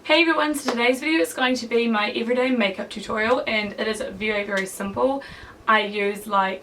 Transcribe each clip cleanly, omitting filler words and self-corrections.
Hey everyone, so today's video is going to be my everyday makeup tutorial and it is very simple. I use hold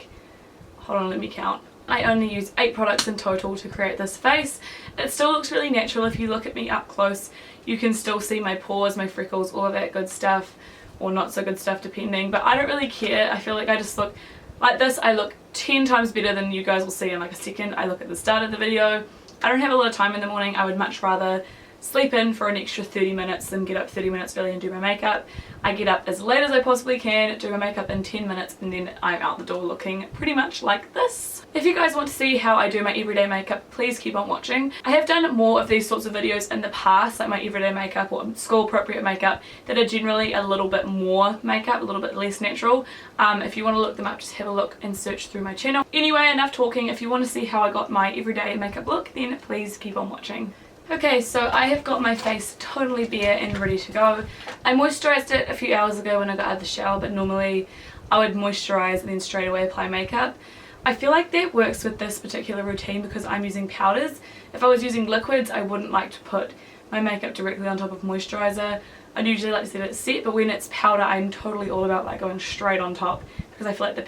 on, let me count. I only use 8 products in total to create this face. It still looks really natural. If you look at me up close you can still see my pores, my freckles, all of that good stuff, or not so good stuff depending, but I don't really care. I feel like I just look like this. I look 10 times better than you guys will see in like a second. I look at the start of the video. I don't have a lot of time in the morning. I would much rather sleep in for an extra 30 minutes than get up 30 minutes early and do my makeup. I get up as late as I possibly can, do my makeup in 10 minutes, and then I'm out the door looking pretty much like this. If you guys want to see how I do my everyday makeup, please keep on watching. I have done more of these sorts of videos in the past, like my everyday makeup or school appropriate makeup, that are generally a little bit more makeup, a little bit less natural. If you want to look them up, just have a look and search through my channel. Anyway, enough talking. If you want to see how I got my everyday makeup look, then please keep on watching. Okay, so I have got my face totally bare and ready to go. I moisturised it a few hours ago when I got out of the shower, but normally I would moisturise and then straight away apply makeup. I feel like that works with this particular routine because I'm using powders. If I was using liquids, I wouldn't like to put my makeup directly on top of moisturiser. I'd usually like to let it set, but when it's powder, I'm totally all about like going straight on top because I feel like the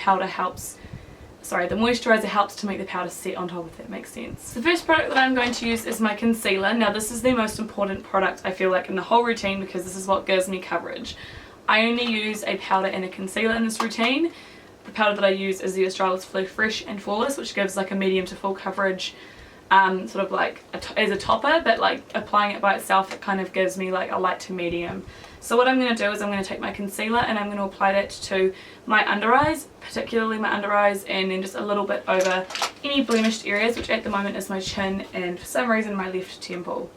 moisturiser helps to make the powder set on top, if that makes sense. The first product that I'm going to use is my concealer. Now this is the most important product I feel like in the whole routine because this is what gives me coverage. I only use a powder and a concealer in this routine. The powder that I use is the Australis Fresh and Flawless, which gives like a medium to full coverage, sort of like as a topper, but like applying it by itself it kind of gives me like a light to medium. So what I'm going to do is I'm going to take my concealer and I'm going to apply that to my under eyes, particularly my under eyes, and then just a little bit over any blemished areas, which at the moment is my chin and for some reason my left temple.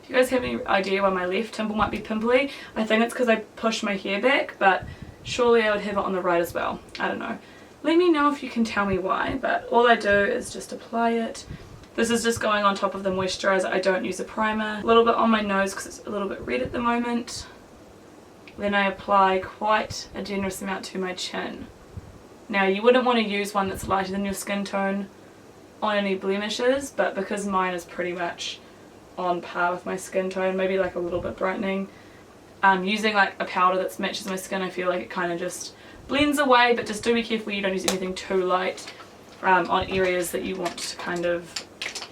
If you guys have any idea why my left temple might be pimply, I think it's because I push my hair back, but surely I would have it on the right as well. I don't know. Let me know if you can tell me why, but all I do is just apply it. This is just going on top of the moisturiser. I don't use a primer. A little bit on my nose because it's a little bit red at the moment. Then I apply quite a generous amount to my chin. Now you wouldn't want to use one that's lighter than your skin tone on any blemishes, but because mine is pretty much on par with my skin tone, maybe like a little bit brightening, using like a powder that matches my skin, I feel like it kind of just blends away, but just do be careful you don't use anything too light on areas that you want to kind of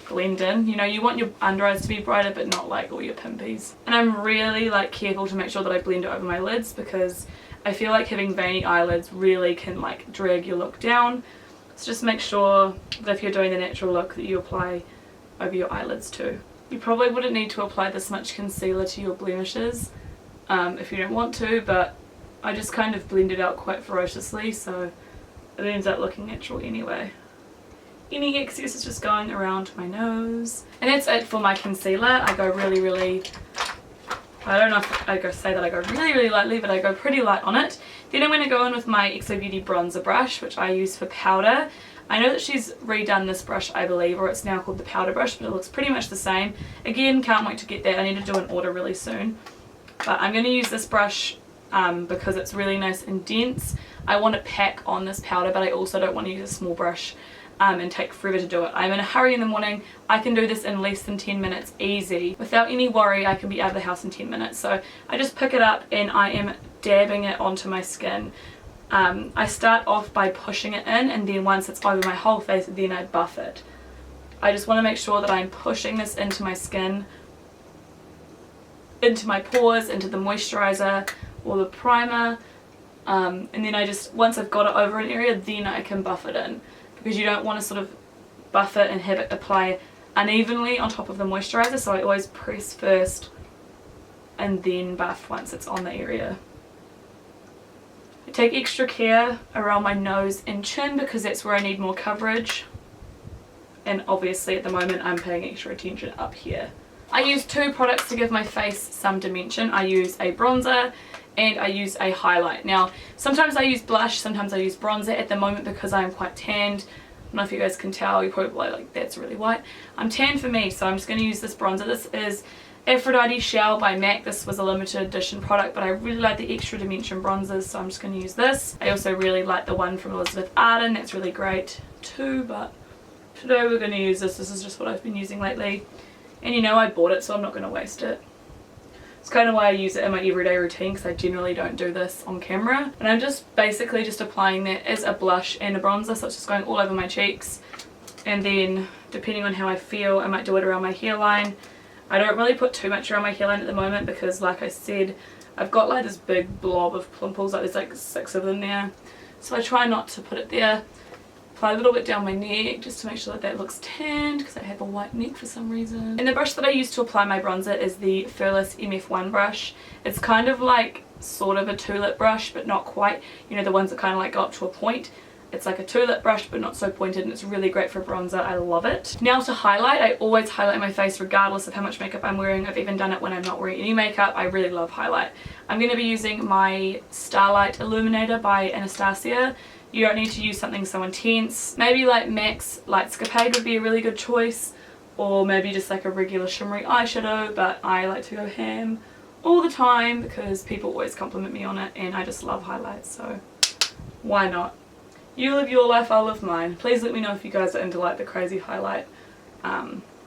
blend in. You know, you want your under eyes to be brighter but not like all your pimpies. And I'm really like careful to make sure that I blend it over my lids because I feel like having veiny eyelids really can like drag your look down. So just make sure that if you're doing the natural look that you apply over your eyelids too. You probably wouldn't need to apply this much concealer to your blemishes if you don't want to, but I just kind of blend it out quite ferociously so it ends up looking natural anyway. Any excess is just going around my nose. And that's it for my concealer. I go really, I don't know if I say that I go really lightly, but I go pretty light on it. Then I'm going to go in with my XO Beauty bronzer brush, which I use for powder. I know that she's redone this brush, I believe, or it's now called the powder brush, but it looks pretty much the same. Again, can't wait to get that. I need to do an order really soon. But I'm going to use this brush because it's really nice and dense. I want to pack on this powder, but I also don't want to use a small brush and take forever to do it. I'm in a hurry in the morning. I can do this in less than 10 minutes easy. Without any worry, I can be out of the house in 10 minutes. So I just pick it up and I am dabbing it onto my skin. I start off by pushing it in, and then once it's over my whole face, then I buff it. I just want to make sure that I'm pushing this into my skin, into my pores, into the moisturiser or the primer, and then I just, once I've got it over an area, then I can buff it in. Because you don't want to sort of buff it and have it apply unevenly on top of the moisturiser, so I always press first and then buff once it's on the area. I take extra care around my nose and chin because that's where I need more coverage, and obviously at the moment I'm paying extra attention up here. I use 2 products to give my face some dimension. I use a bronzer and I use a highlight. Now sometimes I use blush, sometimes I use bronzer. At the moment, because I am quite tanned, I don't know if you guys can tell, you're probably like, that's really white. I'm tan for me, so I'm just going to use this bronzer. This is Aphrodite Shell by MAC. This was a limited edition product, but I really like the extra dimension bronzers, so I'm just going to use this. I also really like the one from Elizabeth Arden, that's really great too, but today we're going to use this. This is just what I've been using lately, and you know I bought it, so I'm not going to waste it. It's kind of why I use it in my everyday routine, because I generally don't do this on camera. And I'm just basically just applying that as a blush and a bronzer, so it's just going all over my cheeks. And then depending on how I feel, I might do it around my hairline. I don't really put too much around my hairline at the moment because, like I said, I've got like this big blob of pimples, like there's like 6 of them there. So I try not to put it there. Apply a little bit down my neck just to make sure that that looks tanned, because I have a white neck for some reason. And the brush that I use to apply my bronzer is the Furless MF1 brush. It's kind of like sort of a tulip brush, but not quite. You know, the ones that kind of like go up to a point. It's like a tulip brush but not so pointed, and it's really great for bronzer. I love it. Now to highlight, I always highlight my face regardless of how much makeup I'm wearing. I've even done it when I'm not wearing any makeup. I really love highlight. I'm going to be using my Starlight Illuminator by Anastasia. You don't need to use something so intense. Maybe like MAC's Lightscapade would be a really good choice, or maybe just like a regular shimmery eyeshadow, but I like to go ham all the time because people always compliment me on it and I just love highlights, so why not? You live your life, I'll live mine. Please let me know if you guys are into like the crazy highlight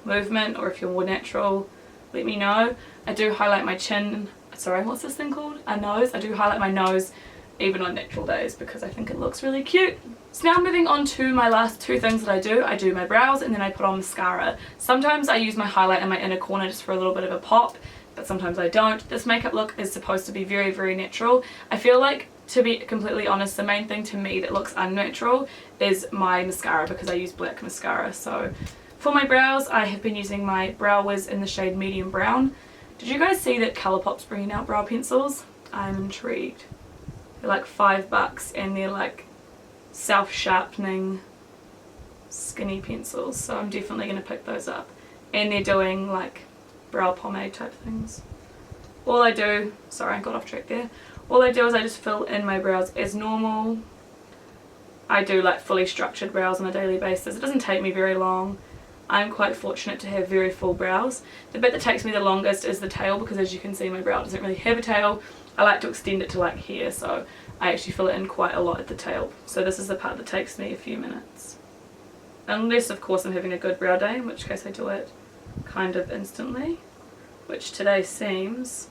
movement, or if you're more natural, let me know. I do highlight my chin, sorry, what's this thing called? A nose. I do highlight my nose even on natural days because I think it looks really cute. So now moving on to my last 2 things that I do. I do my brows and then I put on mascara. Sometimes I use my highlight in my inner corner just for a little bit of a pop, but sometimes I don't. This makeup look is supposed to be very, very natural. I feel like, to be completely honest, the main thing to me that looks unnatural is my mascara, because I use black mascara. So for my brows, I have been using my Brow Whiz in the shade Medium Brown. Did you guys see that Colourpop's bringing out brow pencils? I'm intrigued. They're like $5 and they're like self-sharpening skinny pencils, so I'm definitely going to pick those up. And they're doing like brow pomade type things. All I do, sorry I got off track there, all I do is I just fill in my brows as normal. I do like fully structured brows on a daily basis. It doesn't take me very long. I'm quite fortunate to have very full brows. The bit that takes me the longest is the tail, because as you can see my brow doesn't really have a tail. I like to extend it to like here, so I actually fill it in quite a lot at the tail. So this is the part that takes me a few minutes. Unless of course I'm having a good brow day, in which case I do it kind of instantly, which today seems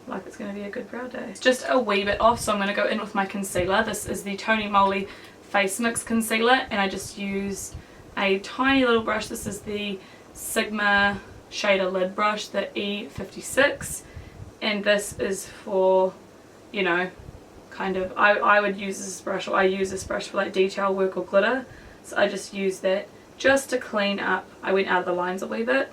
like it's going to be a good brow day. It's just a wee bit off, so I'm going to go in with my concealer. This is the Tony Moly Face Mix Concealer, and I just use a tiny little brush. This is the Sigma shader lid brush, the E56, and this is for, you know, kind of, I would use this brush, or I use this brush for like detail work or glitter, so I just use that just to clean up. I went out of the lines a wee bit,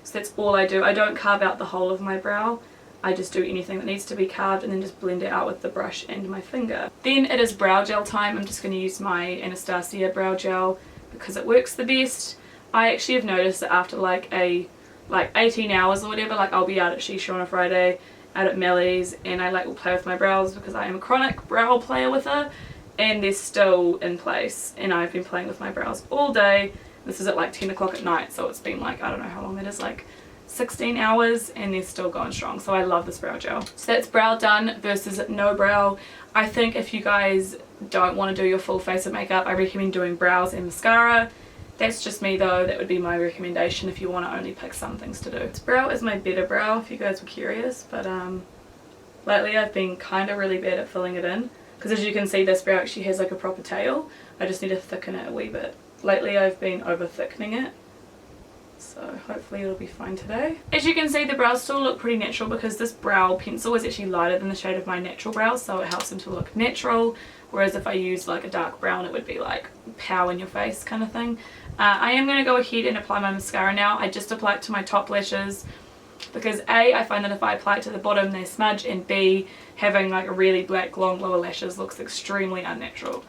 so that's all I do. I don't carve out the whole of my brow. I just do anything that needs to be carved and then just blend it out with the brush and my finger. Then it is brow gel time. I'm just going to use my Anastasia brow gel because it works the best. I actually have noticed that after like 18 hours or whatever, like I'll be out at Shisha on a Friday, out at Melly's, and I like will play with my brows because I am a chronic brow player with her, and they're still in place, and I've been playing with my brows all day. This is at like 10 o'clock at night, so it's been like, I don't know how long it is, like 16 hours, and they're still going strong. So I love this brow gel. So that's brow done versus no brow. I think if you guys don't want to do your full face of makeup, I recommend doing brows and mascara. That's just me though. That would be my recommendation if you want to only pick some things to do. This brow is my better brow if you guys were curious, but lately I've been kind of really bad at filling it in, because as you can see this brow actually has like a proper tail. I just need to thicken it a wee bit. Lately I've been over thickening it, so hopefully it'll be fine today. As you can see, the brows still look pretty natural because this brow pencil is actually lighter than the shade of my natural brows, so it helps them to look natural, whereas if I used like a dark brown it would be like pow in your face kind of thing. I am going to go ahead and apply my mascara now. I just apply it to my top lashes because A, I find that if I apply it to the bottom they smudge, and B, having like a really black long lower lashes looks extremely unnatural.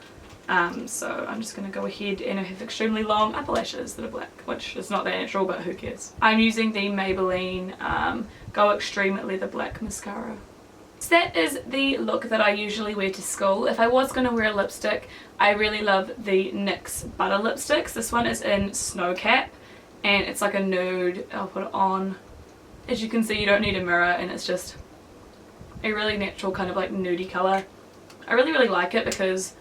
So I'm just going to go ahead and I have extremely long upper lashes that are black, which is not that natural, but who cares. I'm using the Maybelline Go Extreme Leather Black Mascara. So that is the look that I usually wear to school. If I was going to wear a lipstick, I really love the NYX Butter lipsticks. This one is in Snowcap and it's like a nude. I'll put it on. As you can see, you don't need a mirror and it's just a really natural kind of like nudie colour. I really like it because,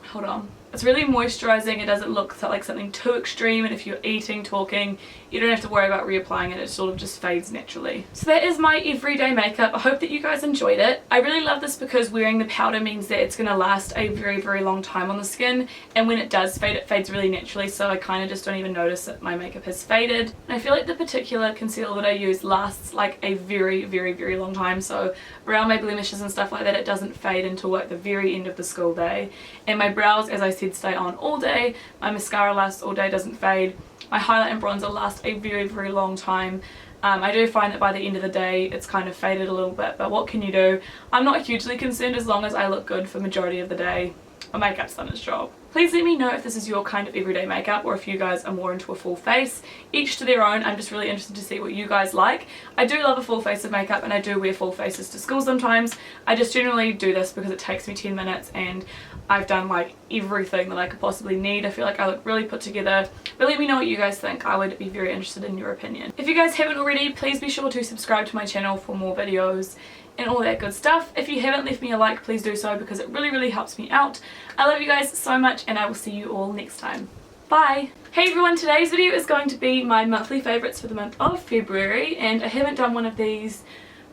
hold on, It's really moisturising. It doesn't look like something too extreme, and if you're eating, talking, you don't have to worry about reapplying it. It sort of just fades naturally. So that is my everyday makeup. I hope that you guys enjoyed it. I really love this because wearing the powder means that it's going to last a very, very long time on the skin, and when it does fade, it fades really naturally, so I kind of just don't even notice that my makeup has faded. And I feel like the particular concealer that I use lasts like a very, very, very long time, so around my blemishes and stuff like that, it doesn't fade until like the very end of the school day. And my brows, as I said, stay on all day. My mascara lasts all day, doesn't fade. My highlight and bronzer last a very, very long time. I do find that by the end of the day it's kind of faded a little bit, but what can you do? I'm not hugely concerned as long as I look good for the majority of the day. My makeup's done its job. Please let me know if this is your kind of everyday makeup or if you guys are more into a full face. Each to their own. I'm just really interested to see what you guys like. I do love a full face of makeup and I do wear full faces to school sometimes. I just generally do this because it takes me 10 minutes and I've done like everything that I could possibly need. I feel like I look really put together. But let me know what you guys think. I would be very interested in your opinion. If you guys haven't already, please be sure to subscribe to my channel for more videos and all that good stuff. If you haven't left me a like, please do so because it really, really helps me out. I love you guys so much and I will see you all next time. Bye! Hey everyone, today's video is going to be my monthly favourites for the month of February, and I haven't done one of these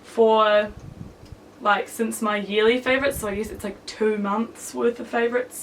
for like since my yearly favourites, so I guess it's like 2 months worth of favourites.